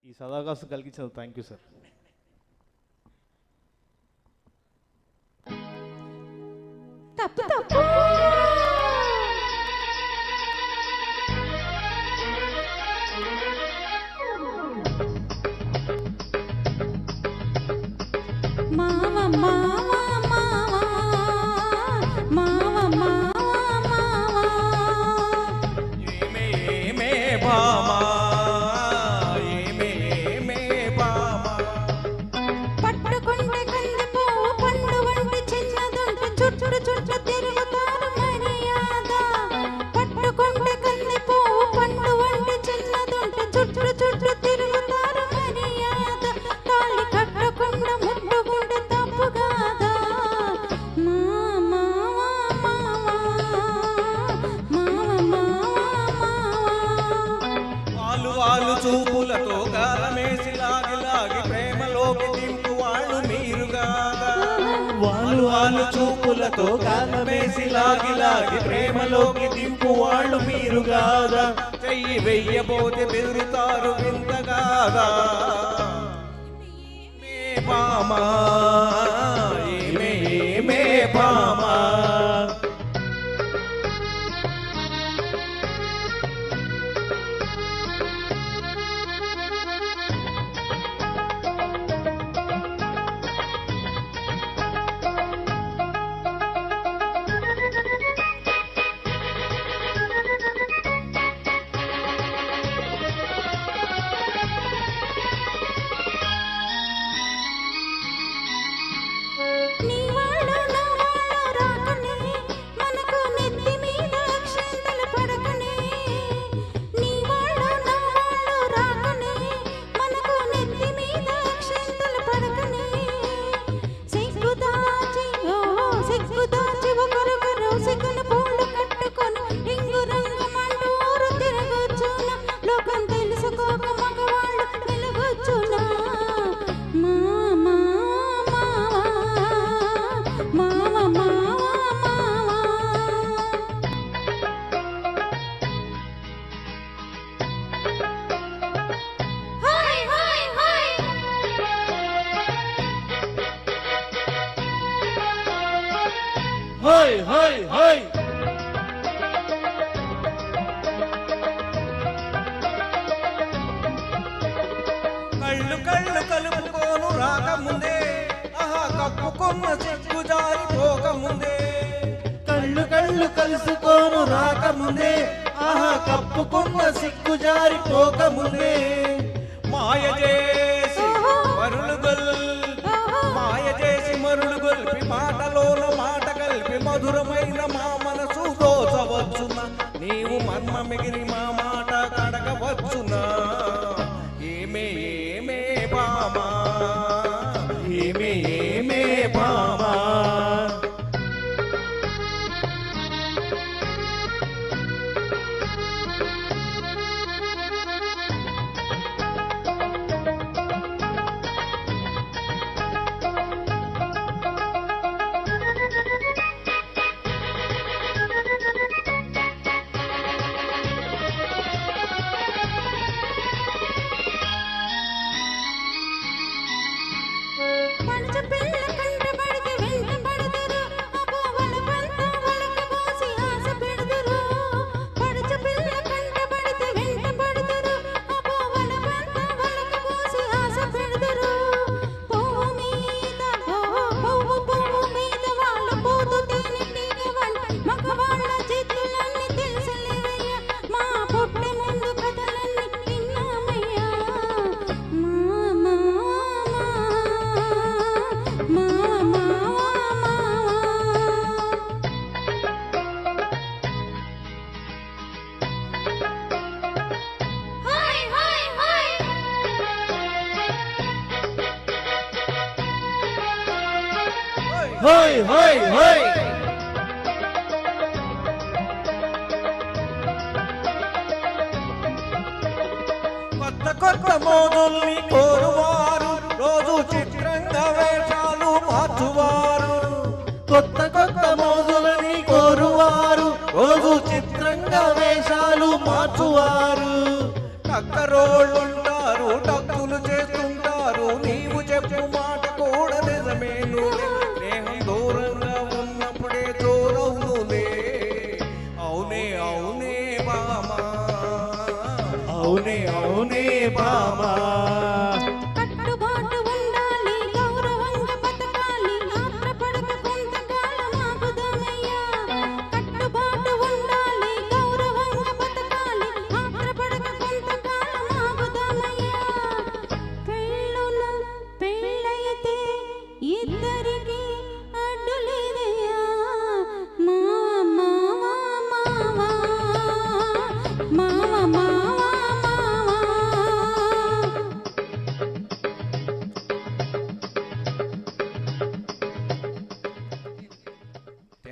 ఈ సదావకాశం కలిగించిన thank you sir. తప్పు తప్పు మావ మావ మావ మావ మావ ఏమే ఏమే భామా ఏమే ఏమే భామా పట్టుకుంటే కంది పువ్వు పండు వంటి చిన్నదుంట చుట్టు చుట్టు తిరుగుతారు మర్యాద. పట్టుకుంటే కంది పువ్వు పండు వంటి చిన్నదుంట చుట్టు చుట్టు తిరుగుతారు మర్యాద. తాళి కట్టకుండా ముట్టుకుంటే తప్పు కాదా. మావా వాళ్ళు వాళ్ళు చూపులతో గాలమేసి లాగి లాగి ప్రేమలోకి దింపు వాళ్ళు మీరు కాదా. వాళ్ళు వాళ్ళు చూపులతో గాలమేసి లాగి లాగి ప్రేమలోకి దింపు వాళ్ళు మీరు కాదా. చెయ్యి వెయ్యబోతే బెదురుతారు వింత కాదా. ఏమే భామా ఏమే ఏమే భామా నీ వాళ్ళు నా వాళ్ళు రాకనే మనకు నెత్తి మీద అక్షంతలు పడకనే. నీ వాళ్ళు నా వాళ్ళు రాకనే మనకు నెత్తి మీద అక్షంతలు పడకనే. సిగ్గు దాచి సిగ్గు దాచి ఒకరొకరు సిగ్గును పూలు కట్టుకొని రింగు రంగమంటూ ఊరు తిరగొచ్చునా. లోకం తెలుసుకోక మగవాళ్ళు వెలుగొచ్చునా. మామా మావా మావా హాయ్ హాయ్ హాయ్ హోయ్ హోయ్ హోయ్ కళ్ళు కళ్ళు కలుపుకోను రాకముందే ఆహా కప్పుకున్న సిగ్గు జారిపోకముందే. కళ్ళు కళ్ళు కలుసుకోను రాకముందే ఆహా కప్పుకున్న సిగ్గు జారిపోకముందే. మాయ చేసి మరులు గొల్పి మాయ చేసి మరులు గొల్పి మాటలోన మాట కలిపి మధురమైన మా మనసు దోచవచ్చునా. నీవు మర్మ మిగిలి మా మాట కడగవచ్చునా. ఏమే ఏమే భామా ఏమే ఏమే భామా పనచ పిల్ల కంట పడితే వెంట పడదురు. అబ్బో వలపంత వలకి పోసి ఆశ పెడదురు. పనచ పిల్ల కంట పడితే వెంట పడదురు. అబ్బో వలపంత వలకి పోసి ఆశ పెడదురు. పువ్వు మీద పువ్వు మీద వాళ్ళు పూతు తేనెటీగ వంట మగవాళ్ళ చేతులన్నీ తెలుసులేవయ్యా. మా పుట్టి ముందు కథలన్నీ విన్నామయ్యా. మామా హోయ్ హోయ్ హోయ్ కొత్త కొత్త మోదుల్ని కోరువారు రోజు చిత్రంగా వేషాలు మార్చువారు. కొత్త కొత్త మోదులని కోరువారు రోజు చిత్రంగా వేషాలు మార్చువారు. టక్కరోళ్ళుంటారు టక్కులు అవునే అవునే బామా